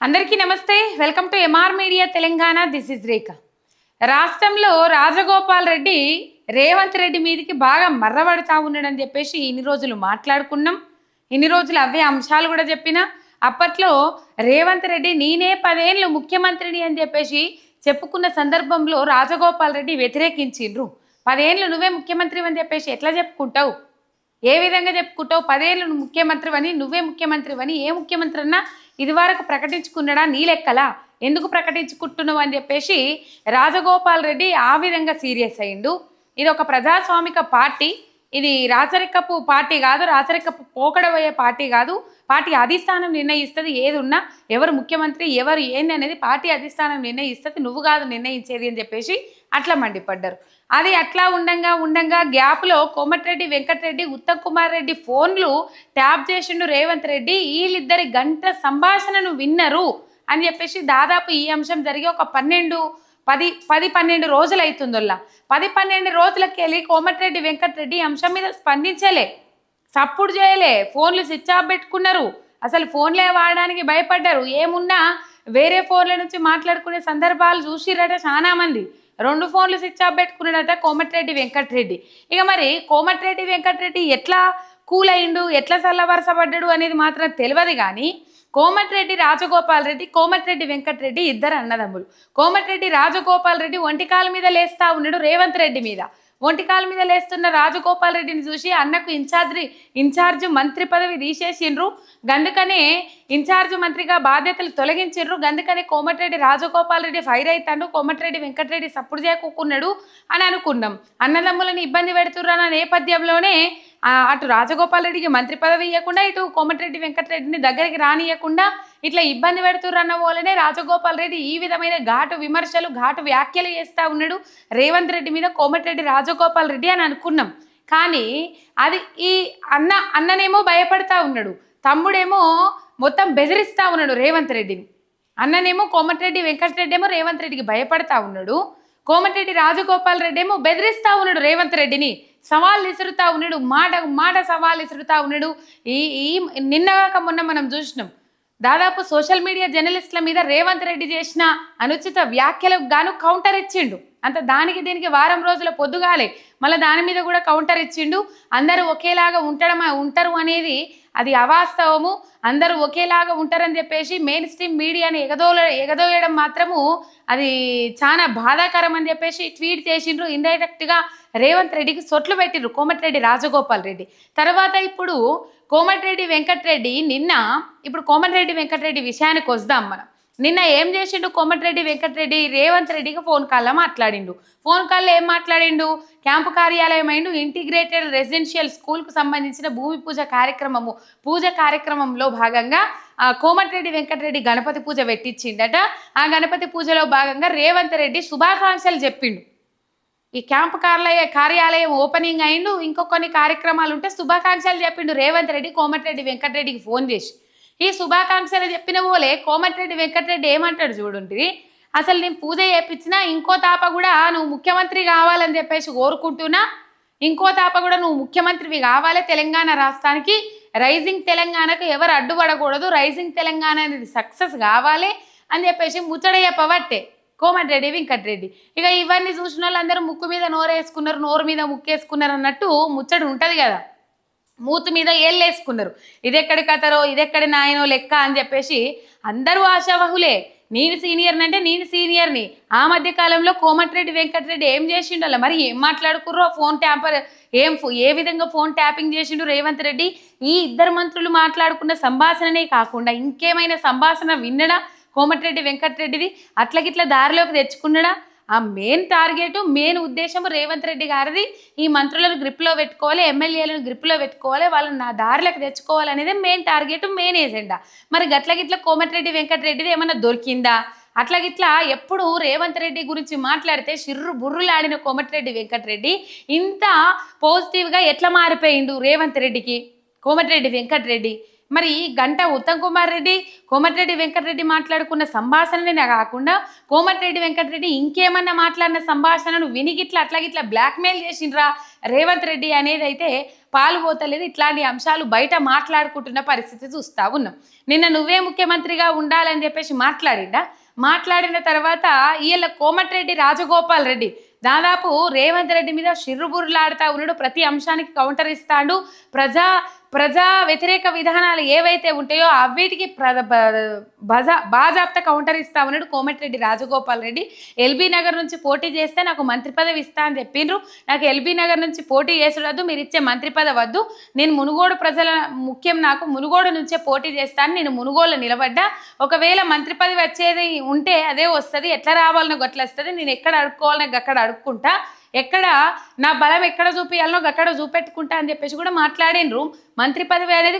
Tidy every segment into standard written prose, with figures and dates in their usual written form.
అందరికీ నమస్తే. Welcome to MR media Telangana. This is Rekha. రాష్ట్రంలో రాజగోపాల్ రెడ్డి రేవంత్ రెడ్డి మీదకి బాగా మర్రబడతా ఉన్నాడని చెప్పేసి ఇన్ని రోజులు మాట్లాడుకున్నాం. ఇన్ని రోజులు అవే అంశాలు కూడా చెప్పిన. అప్పట్లో రేవంత్ రెడ్డి నేనే 10 ఏళ్ళు ముఖ్యమంత్రిని అని చెప్పేసి చెప్పుకున్న సందర్భంలో రాజగోపాల్ రెడ్డి వ్యతిరేకించిండ్రు. 10 ఏళ్ళు నువ్వే ముఖ్యమంత్రి అని చెప్పేసి ఎట్లా చెప్పుకుంటావు? ఏ విధంగా చెప్పుకుంటావు? 10 ఏళ్ళు నువ్వు ముఖ్యమంత్రివని, నువ్వే ముఖ్యమంత్రివని ఏ ముఖ్యమంత్రి అన్నా ఇదివరకు ప్రకటించుకున్నాడా? నీ లెక్కలా ఎందుకు ప్రకటించుకుంటున్నావు అని చెప్పేసి రాజగోపాల్ రెడ్డి ఆ విధంగా సీరియస్ అయిండు. ఇది ఒక ప్రజాస్వామిక పార్టీ, ఇది రాచరికపు పార్టీ కాదు, రాచరికపు పోకడబోయే పార్టీ కాదు. పార్టీ అధిష్టానం నిర్ణయిస్తుంది ఏది ఉన్నా, ఎవరు ముఖ్యమంత్రి ఎవరు ఏంది అనేది పార్టీ అధిష్టానం నిర్ణయిస్తుంది, నువ్వు కాదు నిర్ణయించేది అని చెప్పేసి అట్లా మండిపడ్డారు. అది అట్లా ఉండంగా గ్యాప్లో కోమటిరెడ్డి వెంకటరెడ్డి, ఉత్తమ్ కుమార్ రెడ్డి ఫోన్లు ట్యాప్ చేసిండు రేవంత్ రెడ్డి. వీళ్ళిద్దరి గంట సంభాషణను విన్నరు అని చెప్పేసి దాదాపు ఈ అంశం జరిగి ఒక 10-12 రోజులు అవుతుందల్లా. 10-12 రోజులకి వెళ్ళి కోమటిరెడ్డి వెంకటరెడ్డి అంశం మీద స్పందించలే, సప్పుడు చేయలే, ఫోన్లు స్విచ్ ఆఫ్ పెట్టుకున్నారు, అసలు ఫోన్లే వాడడానికి భయపడ్డారు. ఏమున్నా వేరే ఫోన్ల నుంచి మాట్లాడుకునే సందర్భాలు చూసిరట చాలా మంది. 2 ఫోన్లు స్విచ్ ఆఫ్ పెట్టుకున్నాడట కోమటిరెడ్డి వెంకటరెడ్డి. ఇక మరి కోమటిరెడ్డి వెంకటరెడ్డి ఎట్లా కూల్ అయిండు, ఎట్లా చల్లవరసపడ్డాడు అనేది మాత్రం తెలియదు. కానీ కోమటిరెడ్డి రాజగోపాల్ రెడ్డి, కోమటిరెడ్డి వెంకటరెడ్డి ఇద్దరు అన్నదమ్ములు. కోమటిరెడ్డి రాజగోపాల్ రెడ్డి ఒంటికాల మీద లేస్తా ఉన్నాడు రేవంత్ రెడ్డి మీద. ఒంటికాల మీద లేస్తున్న రాజగోపాల్ రెడ్డిని చూసి అన్నకు ఇన్ఛార్జ్ మంత్రి పదవి తీసేసిండ్రు, గందుకనే ఇన్ఛార్జ్ మంత్రిగా బాధ్యతలు తొలగించిండ్రు, గందుకనే కోమటిరెడ్డి రాజగోపాల్ రెడ్డి ఫైర్ అవుతాడు, కోమటిరెడ్డి వెంకటరెడ్డి సప్పుడు చేయకున్నాడు అని అనుకున్నాం. అన్నదమ్ములను ఇబ్బంది పెడుతుర్రన్న నేపథ్యంలోనే అటు రాజగోపాల్ రెడ్డికి మంత్రి పదవి ఇవ్వకుండా, ఇటు కోమటిరెడ్డి వెంకటరెడ్డిని దగ్గరికి రానియకుండా ఇట్లా ఇబ్బంది పెడుతుర్రన్న వాళ్ళనే రాజగోపాల్ రెడ్డి ఈ విధమైన ఘాటు విమర్శలు, ఘాటు వ్యాఖ్యలు చేస్తూ ఉన్నాడు రేవంత్ రెడ్డి మీద, కోమటిరెడ్డి రాజగోపాల్ రెడ్డి అని అనుకున్నాం. కానీ అది ఈ అన్ననేమో భయపడతా ఉన్నాడు, తమ్ముడేమో మొత్తం బెదిరిస్తూ ఉన్నాడు రేవంత్ రెడ్డిని. అన్ననేమో కోమటిరెడ్డి వెంకటరెడ్డి ఏమో రేవంత్ రెడ్డికి భయపడతా ఉన్నాడు, కోమటిరెడ్డి రాజగోపాల్ రెడ్డి ఏమో బెదిరిస్తూ ఉన్నాడు రేవంత్ రెడ్డిని, సవాళ్ళు విసురుతా ఉన్నాడు, మాట సవాళ్ళు విసురుతా ఉన్నాడు. నిన్నగాక మొన్న మనం చూసినాం, దాదాపు సోషల్ మీడియా జర్నలిస్టుల మీద రేవంత్ రెడ్డి చేసిన అనుచిత వ్యాఖ్యలకు గాను కౌంటర్ ఇచ్చిండు. అంత దానికి దీనికి వారం రోజుల పొద్దుగాలే మళ్ళీ దాని మీద కూడా కౌంటర్ ఇచ్చిండు. అందరూ ఒకేలాగా ఉంటారు అనేది అది అవాస్తవము, అందరూ ఒకేలాగా ఉంటారని చెప్పేసి మెయిన్ స్ట్రీమ్ మీడియాని ఎగదోయడం మాత్రము అది చాలా బాధాకరం అని చెప్పేసి ట్వీట్ చేసిండ్రు. ఇండైరెక్ట్గా రేవంత్ రెడ్డికి సొట్లు పెట్టిండ్రు కోమటిరెడ్డి రాజగోపాల్ రెడ్డి. తర్వాత ఇప్పుడు కోమటిరెడ్డి వెంకటరెడ్డి ఇప్పుడు కోమటిరెడ్డి వెంకటరెడ్డి విషయానికి వద్దాం మనం. నిన్న ఏం చేసిండు కోమటిరెడ్డి వెంకటరెడ్డి? రేవంత్ రెడ్డికి ఫోన్ కాల్లో మాట్లాడిండు. ఫోన్ కాల్లో ఏం మాట్లాడిండు? క్యాంపు కార్యాలయం అయిండు, ఇంటిగ్రేటెడ్ రెసిడెన్షియల్ స్కూల్కు సంబంధించిన భూమి పూజ కార్యక్రమంలో భాగంగా కోమటిరెడ్డి వెంకటరెడ్డి గణపతి పూజ పెట్టించిండట. ఆ గణపతి పూజలో భాగంగా రేవంత్ రెడ్డి శుభాకాంక్షలు చెప్పిండు. ఈ క్యాంపు కార్యాలయం ఓపెనింగ్ అయిండు, కొన్ని కార్యక్రమాలు ఉంటే శుభాకాంక్షలు చెప్పిండు రేవంత్ రెడ్డి కోమటిరెడ్డి వెంకటరెడ్డికి ఫోన్ చేసి. ఈ శుభాకాంక్షలు చెప్పిన పోలే కోమటిరెడ్డి వెంకటరెడ్డి ఏమంటాడు చూడండి, అసలు నేను పూజ చేయించినా ఇంకో తాప కూడా నువ్వు ముఖ్యమంత్రి కావాలని చెప్పేసి కోరుకుంటున్నా, ఇంకో తాప కూడా నువ్వు ముఖ్యమంత్రివి కావాలి తెలంగాణ రాష్ట్రానికి, రైజింగ్ తెలంగాణకు ఎవరు అడ్డుపడకూడదు, రైజింగ్ తెలంగాణ అనేది సక్సెస్ కావాలి అని చెప్పేసి ముచ్చట చెప్పబట్టే కోమటిరెడ్డి వెంకటరెడ్డి. ఇక ఇవన్నీ చూసిన వాళ్ళందరూ ముక్కు మీద నోరేసుకున్నారు, నోరు మీద ముక్కేసుకున్నారు అన్నట్టు ముచ్చట ఉంటుంది కదా, మూతి మీద ఏళ్ళేసుకున్నారు. ఇదెక్కడి కథరో ఇదెక్కడి నాయనో లెక్క అని చెప్పేసి అందరూ ఆశావహులే. నేను సీనియర్ని అంటే నేను సీనియర్ని. ఆ మధ్య కాలంలో కోమటిరెడ్డి వెంకటరెడ్డి ఏం చేసిండో మరి, ఏం మాట్లాడుకుర్రో, ఫోన్ ట్యాంపర్ ఏ విధంగా ఫోన్ ట్యాపింగ్ చేసిండు రేవంత్ రెడ్డి, ఈ ఇద్దరు మంత్రులు మాట్లాడుకున్న సంభాషణనే కాకుండా ఇంకేమైనా సంభాషణ విన్నడా కోమటిరెడ్డి వెంకటరెడ్డిది? అట్లగిట్లా దారిలోకి తెచ్చుకున్నాడా? ఆ మెయిన్ ఉద్దేశం రేవంత్ రెడ్డి గారిది ఈ మంత్రులను గ్రిప్లో పెట్టుకోవాలి, ఎమ్మెల్యేలను గ్రిప్లో పెట్టుకోవాలి, వాళ్ళని నా దారిలోకి తెచ్చుకోవాలనేది మెయిన్ టార్గెట్, మెయిన్ ఏజెండా. మరి గట్లగిట్లా కోమటిరెడ్డి వెంకటరెడ్డిది ఏమన్నా దొరికిందా? అట్లాగిట్లా ఎప్పుడు రేవంత్ రెడ్డి గురించి మాట్లాడితే బుర్రులాడిన కోమటిరెడ్డి వెంకటరెడ్డి ఇంత పాజిటివ్గా ఎట్లా మారిపోయిండు రేవంత్ రెడ్డికి కోమటిరెడ్డి వెంకటరెడ్డి? మరి గంట ఉత్తమ్ కుమార్ రెడ్డి కోమటిరెడ్డి వెంకటరెడ్డి మాట్లాడుకున్న సంభాషణనే కాకుండా కోమటిరెడ్డి వెంకటరెడ్డి ఇంకేమన్నా మాట్లాడిన సంభాషణను వినిగిట్లా అట్లాగిట్లా బ్లాక్మెయిల్ చేసిండ్రా రేవంత్ రెడ్డి అనేది అయితే పాలుపోతలేదు. ఇట్లాంటి అంశాలు బయట మాట్లాడుకుంటున్న పరిస్థితి చూస్తా ఉన్నాం. నిన్న నువ్వే ముఖ్యమంత్రిగా ఉండాలని చెప్పేసి మాట్లాడిన తర్వాత ఈయన కోమటిరెడ్డి రాజగోపాల్ రెడ్డి దాదాపు రేవంత్ రెడ్డి మీద షిర్రుబుర్లాడుతూ ఉన్నాడు. ప్రతి అంశానికి కౌంటర్ ఇస్తాడు. ప్రజా వ్యతిరేక విధానాలు ఏవైతే ఉంటాయో అవిటికి బాజాప్త కౌంటర్ ఇస్తా ఉన్నాడు కోమటిరెడ్డి రాజగోపాల్ రెడ్డి. ఎల్బీ నగర్ నుంచి పోటీ చేస్తే నాకు మంత్రి పదవి ఇస్తా అని చెప్పిండ్రు. నాకు ఎల్బీ నగర్ నుంచి పోటీ చేసుడద్దు, మీరు ఇచ్చే మంత్రి పదవి వద్దు, నేను మునుగోడు ప్రజల ముఖ్యం, నాకు మునుగోడు నుంచే పోటీ చేస్తాను, నేను మునుగోడులో నిలబడ్డా, ఒకవేళ మంత్రి పదవి వచ్చేది ఉంటే అదే వస్తుంది, ఎట్లా రావాలనో గట్ల వస్తుంది, నేను ఎక్కడ అడుక్కోవాలనో అక్కడ అడుక్కుంటా, ఎక్కడ నా బలం ఎక్కడ చూపించాలనో అక్కడ చూపెట్టుకుంటా అని చెప్పేసి కూడా మాట్లాడినరు. మంత్రి పదవి అనేది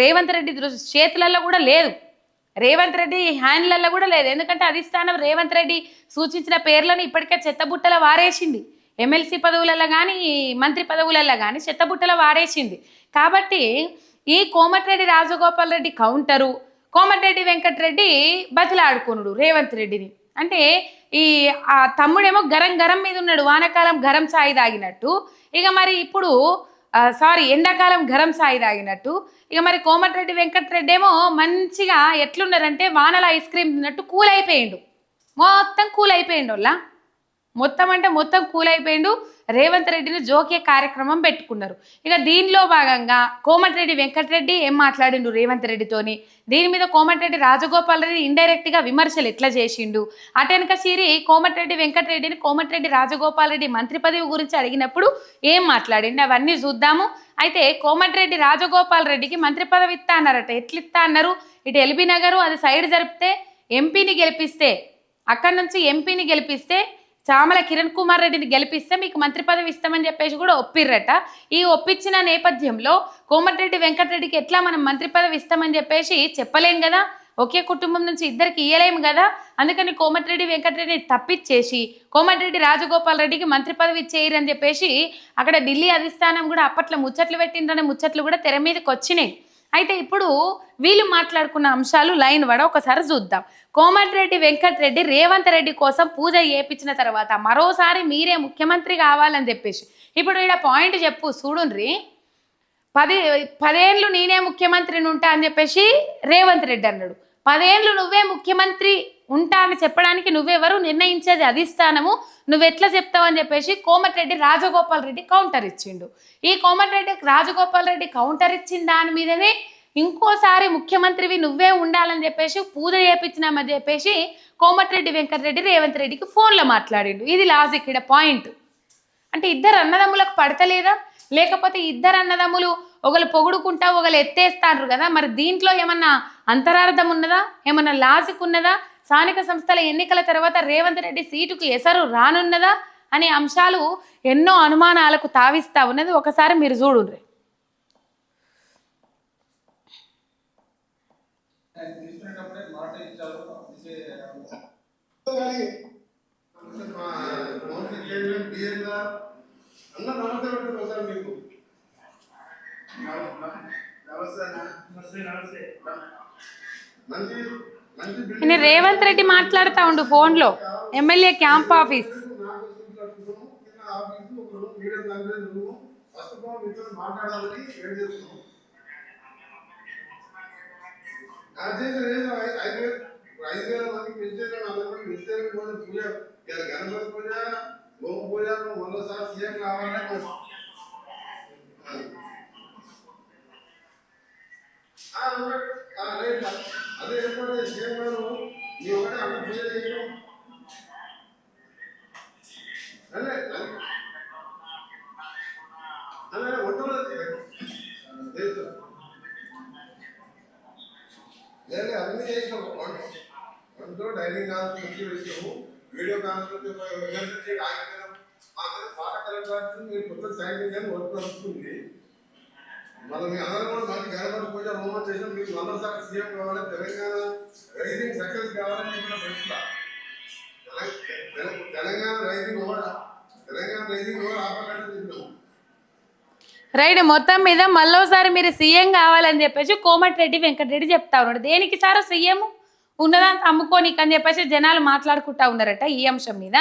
రేవంత్ రెడ్డి చేతులలో కూడా లేదు, రేవంత్ రెడ్డి హ్యాండ్లలో కూడా లేదు. ఎందుకంటే అధిష్టానం రేవంత్ రెడ్డి సూచించిన పేర్లను ఇప్పటికే చెత్తబుట్టలో వారేసింది. ఎమ్మెల్సీ పదవులలో కానీ మంత్రి పదవులలో కానీ చెత్తబుట్టలో వారేసింది. కాబట్టి ఈ కోమటిరెడ్డి రాజగోపాల్ రెడ్డి కౌంటరు, కోమటిరెడ్డి వెంకటరెడ్డి బతిలాడుకునుడు రేవంత్ రెడ్డిని. అంటే ఈ ఆ తమ్ముడేమో గరం మీద ఉన్నాడు, వానాకాలం గరం సాయి తాగినట్టు. ఇక మరి ఇప్పుడు ఎండాకాలం గరం సాయి తాగినట్టు. ఇక మరి కోమటిరెడ్డి వెంకటరెడ్డి ఏమో మంచిగా ఎట్లున్నారంటే వానల ఐస్ క్రీమ్ తిన్నట్టు కూల్ అయిపోయిండు, మొత్తం కూల్ అయిపోయిండు. వాళ్ళ మొత్తం అంటే మొత్తం కూల్ అయిపోయిండు. రేవంత్ రెడ్డిని జోకే కార్యక్రమం పెట్టుకున్నారు. ఇక దీనిలో భాగంగా కోమటిరెడ్డి వెంకటరెడ్డి ఏం మాట్లాడిండు రేవంత్ రెడ్డితోని, దీని మీద కోమటిరెడ్డి రాజగోపాల్ రెడ్డి ఇండైరెక్ట్గా విమర్శలు ఎట్లా చేసిండు, అటెనక సీరి కోమటిరెడ్డి వెంకటరెడ్డిని కోమటిరెడ్డి రాజగోపాల్ రెడ్డి మంత్రి పదవి గురించి అడిగినప్పుడు ఏం మాట్లాడిండు అవన్నీ చూద్దాము. అయితే కోమటిరెడ్డి రాజగోపాల్ రెడ్డికి మంత్రి పదవి ఇస్తా అన్నారట. ఎట్లా ఇస్తా అన్నారు? ఇటు ఎల్బీ నగరు అది సైడ్ జరిపితే ఎంపీని గెలిపిస్తే, అక్కడి నుంచి ఎంపీని గెలిపిస్తే, చామల కిరణ్ కుమార్ రెడ్డిని గెలిపిస్తే మీకు మంత్రి పదవి ఇస్తామని చెప్పేసి కూడా ఒప్పిర్రట. ఈ ఒప్పించిన నేపథ్యంలో కోమటిరెడ్డి వెంకటరెడ్డికి ఎట్లా మనం మంత్రి పదవి ఇస్తామని చెప్పేసి చెప్పలేం కదా, ఒకే కుటుంబం నుంచి ఇద్దరికి ఇయ్యలేము కదా. అందుకని కోమటిరెడ్డి వెంకటరెడ్డిని తప్పించేసి కోమటిరెడ్డి రాజగోపాల్ రెడ్డికి మంత్రి పదవి ఇచ్చేయరని చెప్పేసి అక్కడ ఢిల్లీ అధిష్టానం కూడా అప్పట్లో ముచ్చట్లు పెట్టిందనే ముచ్చట్లు కూడా తెర మీదకి వచ్చినాయి. అయితే ఇప్పుడు వీళ్ళు మాట్లాడుకున్న అంశాలు లైన్ వడ ఒకసారి చూద్దాం. కోమటిరెడ్డి వెంకటరెడ్డి రేవంత్ రెడ్డి కోసం పూజ చేయించిన తర్వాత మరోసారి మీరే ముఖ్యమంత్రి కావాలని చెప్పేసి ఇప్పుడు ఈడ పాయింట్ చెప్పు చూడుండ్రి. 10 ఏళ్ళు నేనే ముఖ్యమంత్రిని ఉంటా అని చెప్పేసి రేవంత్ రెడ్డి అన్నాడు. 10 ఏళ్ళు నువ్వే ముఖ్యమంత్రి ఉంటా అని చెప్పడానికి నువ్వెవరు, నిర్ణయించేది అధిష్టానము, నువ్వెట్లా చెప్తావు అని చెప్పేసి కోమటిరెడ్డి రాజగోపాల్ రెడ్డి కౌంటర్ ఇచ్చిండు. ఈ కోమటిరెడ్డి రాజగోపాల్ రెడ్డి కౌంటర్ ఇచ్చిన దాని మీదనే ఇంకోసారి ముఖ్యమంత్రివి నువ్వే ఉండాలని చెప్పేసి పూజ చేయించినామని చెప్పేసి కోమటిరెడ్డి వెంకటరెడ్డి రేవంత్ రెడ్డికి ఫోన్లో మాట్లాడిండు. ఇది లాజిక్ ఇక్కడ పాయింట్. అంటే ఇద్దరు అన్నదమ్ములకు పడతలేదా, లేకపోతే ఇద్దరు అన్నదమ్ములు ఒకళ్ళు పొగుడుకుంటా ఒకళ్ళు ఎత్తేస్తారు కదా, మరి దీంట్లో ఏమన్నా అంతరార్థం ఉన్నదా, ఏమన్నా లాజిక్ ఉన్నదా, స్థానిక సంస్థల ఎన్నికల తర్వాత రేవంత్ రెడ్డి సీటుకు ఎసరు రానున్నదా అనే అంశాలు ఎన్నో అనుమానాలకు తావిస్తా ఉన్నది. ఒకసారి మీరు చూడుండ్రి. రేవంత్ రెడ్డి మాట్లాడుతా ఉండు ఫోన్లో, ఎమ్మెల్యే క్యాంప్ ఆఫీస్. అదే అన్ని చేసినాము. వంటలో డైనింగ్ కాన్ఫరెన్స్ వేసినాము, వీడియో కాన్ఫరెన్స్ పాట కలెక్టర్ మీరు కొత్త సైన్ వర్క్ వస్తుంది. మళ్ళీ మీ అందరూ కూడా మళ్ళీ గవర్నమెంట్ పూజ హోమం చేసాం. మీకు మరోసారి సీఎం కావాలి, తెలంగాణ రైజింగ్ సక్సెస్ కావాలని ఇక్కడ పెట్టుకున్నా. తెలంగాణ రైజింగ్ ఓవర్ ఆపకండి తిన్నాము. రైట్, మొత్తం మీద మళ్ళోసారి మీరు సీఎం కావాలని చెప్పేసి కోమటిరెడ్డి వెంకటరెడ్డి చెప్తా ఉన్నాడు. దేనికి సార్ సీఎం ఉన్నదాంతా అమ్ముకోనిక అని చెప్పేసి జనాలు మాట్లాడుకుంటా ఉన్నారట ఈ అంశం మీద.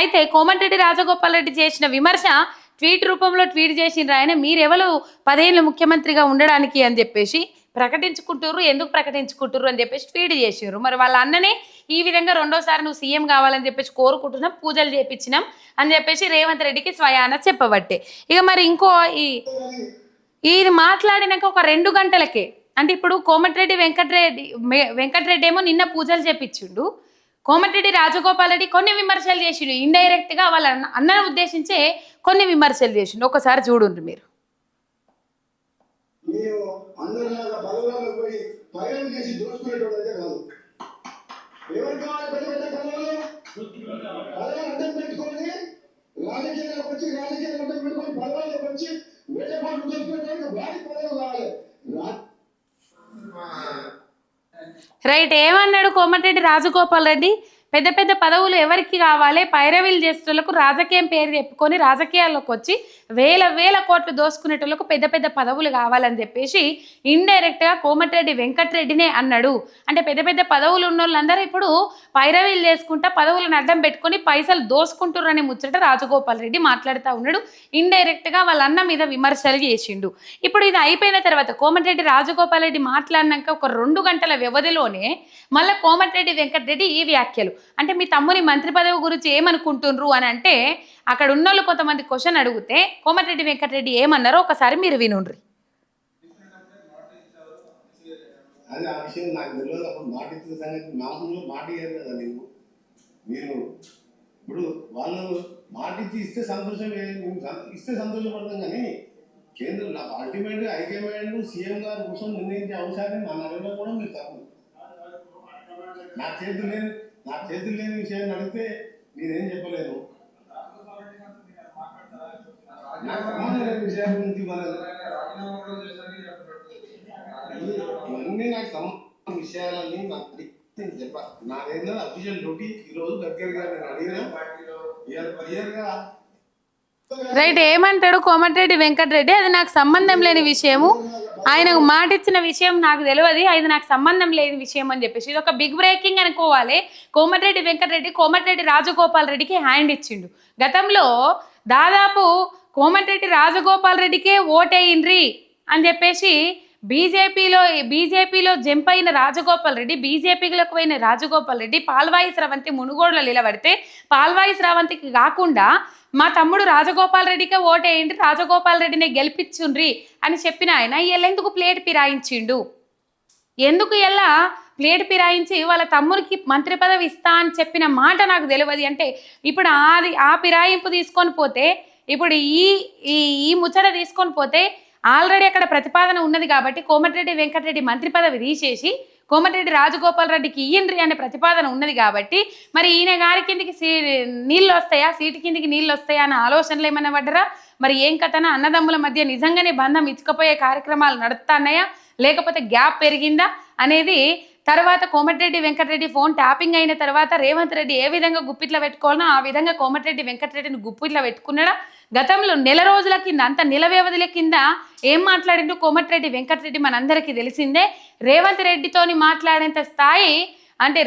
అయితే కోమటిరెడ్డి రాజగోపాల్ రెడ్డి చేసిన విమర్శ ట్వీట్ రూపంలో ట్వీట్ చేసిండ్రు ఆయన, మీరెవరు 10 ఏళ్ళు ముఖ్యమంత్రిగా ఉండడానికి అని చెప్పేసి ప్రకటించుకుంటుర్రు, ఎందుకు ప్రకటించుకుంటుర్రు అని చెప్పేసి ట్వీట్ చేసిర్రు. మరి వాళ్ళ అన్ననే ఈ విధంగా రెండోసారి నువ్వు సీఎం కావాలని చెప్పేసి కోరుకుంటున్నాం, పూజలు చేపించినాం అని చెప్పేసి రేవంత్ రెడ్డికి స్వయాన చెప్పబట్టే. ఇక మరి ఇంకో ఇది మాట్లాడినాక ఒక 2 గంటలకే, అంటే ఇప్పుడు కోమటిరెడ్డి వెంకటరెడ్డి ఏమో నిన్న పూజలు చేపించిండు, కోమటిరెడ్డి రాజగోపాల్ రెడ్డి కొన్ని విమర్శలు చేసిండు, ఇండైరెక్ట్ గా వాళ్ళ అన్నను ఉద్దేశించే కొన్ని విమర్శలు చేసిండు. ఒకసారి చూడండి మీరు. అందరిలాగా బలవాళ్ళు పోయి పైరవి చేసి దోచుకునేటోడు అయితే కాదు. ఎవరు కావాలి పెద్ద పెద్ద పదవులు? పదవులు అడ్డం పెట్టుకొని రాజకీయాలకు వచ్చి రాజకీయాలు అడ్డం పెట్టుకొని పదవులకు వచ్చి వేరే పాటలు దోచుకునేటోడు వారికి పదవులు కావాలి. రైట్, ఏమన్నాడు కోమటిరెడ్డి రాజగోపాల్ రెడ్డి? పెద్ద పెద్ద పదవులు ఎవరికి కావాలి? పైరవీలు చేసేటోళ్ళకు, రాజకీయం పేరు చెప్పుకొని రాజకీయాల్లోకి వచ్చి వేల కోట్లు దోసుకునేటోళ్ళకు పెద్ద పెద్ద పదవులు కావాలని చెప్పేసి ఇండైరెక్ట్గా కోమటిరెడ్డి వెంకటరెడ్డినే అన్నాడు. అంటే పెద్ద పెద్ద పదవులు ఉన్న వాళ్ళందరూ ఇప్పుడు పైరవీలు చేసుకుంటా పదవులను అడ్డం పెట్టుకొని పైసలు దోసుకుంటుర్రని ముచ్చట రాజగోపాల్ రెడ్డి మాట్లాడుతూ ఉన్నాడు. ఇండైరెక్ట్గా వాళ్ళ అన్న మీద విమర్శలు చేసిండు. ఇప్పుడు ఇది అయిపోయిన తర్వాత కోమటిరెడ్డి రాజగోపాల్ రెడ్డి మాట్లాడినాక ఒక 2 గంటల వ్యవధిలోనే మళ్ళీ కోమటిరెడ్డి వెంకటరెడ్డి ఈ వ్యాఖ్యలు, అంటే మీ తమ్ముని మంత్రి పదవి గురించి ఏమనుకుంటుండ్రు అని అంటే అక్కడ ఉన్నోళ్ళు కొంతమంది క్వశ్చన్ అడిగితే కోమటిరెడ్డి వెంకటరెడ్డి ఏమన్నారో ఒకసారి మీరు వినుండ్రి. అది ఆ విషయం నాకు తెలియదు. అప్పుడు మాట ఇచ్చిన సంగతి మామూలు మాట ఇయ్యారు కదా మీరు ఇప్పుడు వాళ్ళు మాట ఇస్తే సంతోషం, ఇస్తే సంతోషపడతాం. కానీ కేంద్రం అల్టిమేట్గా హైకమాండ్ సీఎం గారి కోసం నిర్ణయించే అంశాన్ని నన్ను అడగడం కూడా మీరు తప్పు. నా చేతులు లేని విషయాన్ని అడిగితే నేనేం చెప్పలేను. నాకు సంబంధం లేని విషయాల గురించి ఇవన్నీ నాకు సంబంధించిన విషయాలని నాకు చెప్పాలి. నాదేందో అఫీషియల్ డ్యూటీ. ఈరోజు దగ్గరగా నేను అడిగినా క్లియర్గా. రైట్, ఏమంటాడు కోమటిరెడ్డి వెంకటరెడ్డి? అది నాకు సంబంధం లేని విషయము, ఆయనకు మాట ఇచ్చిన విషయం నాకు తెలియదు, అది నాకు సంబంధం లేని విషయం అని చెప్పేసి ఇది ఒక బిగ్ బ్రేకింగ్ అనుకోవాలి. కోమటిరెడ్డి వెంకటరెడ్డి కోమటిరెడ్డి రాజగోపాల్ రెడ్డికి హ్యాండ్ ఇచ్చిండు. గతంలో దాదాపు కోమటిరెడ్డి రాజగోపాల్ రెడ్డికే ఓటేయిండ్రి అని చెప్పేసి బీజేపీలో జంప్ అయిన రాజగోపాల్ రెడ్డి, బీజేపీలోకి పోయిన రాజగోపాల్ రెడ్డి పాల్వాయి స్రవంతి మునుగోడులో నిలబడితే పాల్వాయి స్రవంతికి కాకుండా మా తమ్ముడు రాజగోపాల్ రెడ్డికే ఓటేయండి, రాజగోపాల్ రెడ్డిని గెలిపించుండ్రి అని చెప్పిన ఆయన ఇలా ఎందుకు ప్లేట్ పిరాయించిండు? ఎందుకు ఇలా ప్లేట్ పిరాయించి వాళ్ళ తమ్ముడికి మంత్రి పదవి ఇస్తా అని చెప్పిన మాట నాకు తెలియదు. అంటే ఇప్పుడు ఆ పిరాయింపు తీసుకొని పోతే, ఇప్పుడు ఈ ముచ్చట తీసుకొని పోతే ఆల్రెడీ అక్కడ ప్రతిపాదన ఉన్నది కాబట్టి కోమటిరెడ్డి వెంకటరెడ్డి మంత్రి పదవి తీసేసి కోమటిరెడ్డి రాజగోపాల్ రెడ్డికి ఇయ్యండ్రి అనే ప్రతిపాదన ఉన్నది కాబట్టి మరి ఈయన గారి కిందికి నీళ్ళు వస్తాయా, సీటు కిందికి నీళ్ళు వస్తాయా అన్న ఆలోచనలు ఏమైనా పడ్డరా? మరి ఏం కథన? అన్నదమ్ముల మధ్య నిజంగానే బంధం ఇచ్చుకపోయే కార్యక్రమాలు నడుస్తున్నాయా, లేకపోతే గ్యాప్ పెరిగిందా అనేది తర్వాత కోమటిరెడ్డి వెంకటరెడ్డి ఫోన్ ట్యాపింగ్ అయిన తర్వాత రేవంత్ రెడ్డి ఏ విధంగా గుప్పిట్లో పెట్టుకోవాలనో ఆ విధంగా కోమటిరెడ్డి వెంకటరెడ్డిని గుప్పిట్లో పెట్టుకున్నాడా? గతంలో నెల రోజుల కింద, అంత నెల వ్యవధిల కింద ఏం మాట్లాడిండు కోమటిరెడ్డి వెంకటరెడ్డి మనందరికీ తెలిసిందే. రేవంత్ రెడ్డితోని మాట్లాడేంత స్థాయి, అంటే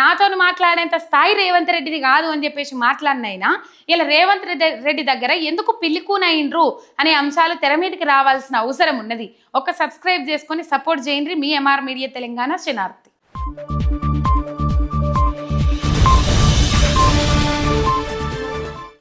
నాతో మాట్లాడేంత స్థాయి రేవంత్ రెడ్డిది కాదు అని చెప్పేసి మాట్లాడినైనా ఇలా రేవంత్ రెడ్డి దగ్గర ఎందుకు పిల్లికూనైండ్రు అనే అంశాలు తెర మీదకి రావాల్సిన అవసరం ఉన్నది. ఒక సబ్స్క్రైబ్ చేసుకొని సపోర్ట్ చేయండి. మీ ఎంఆర్ మీడియా తెలంగాణ శనార్థి.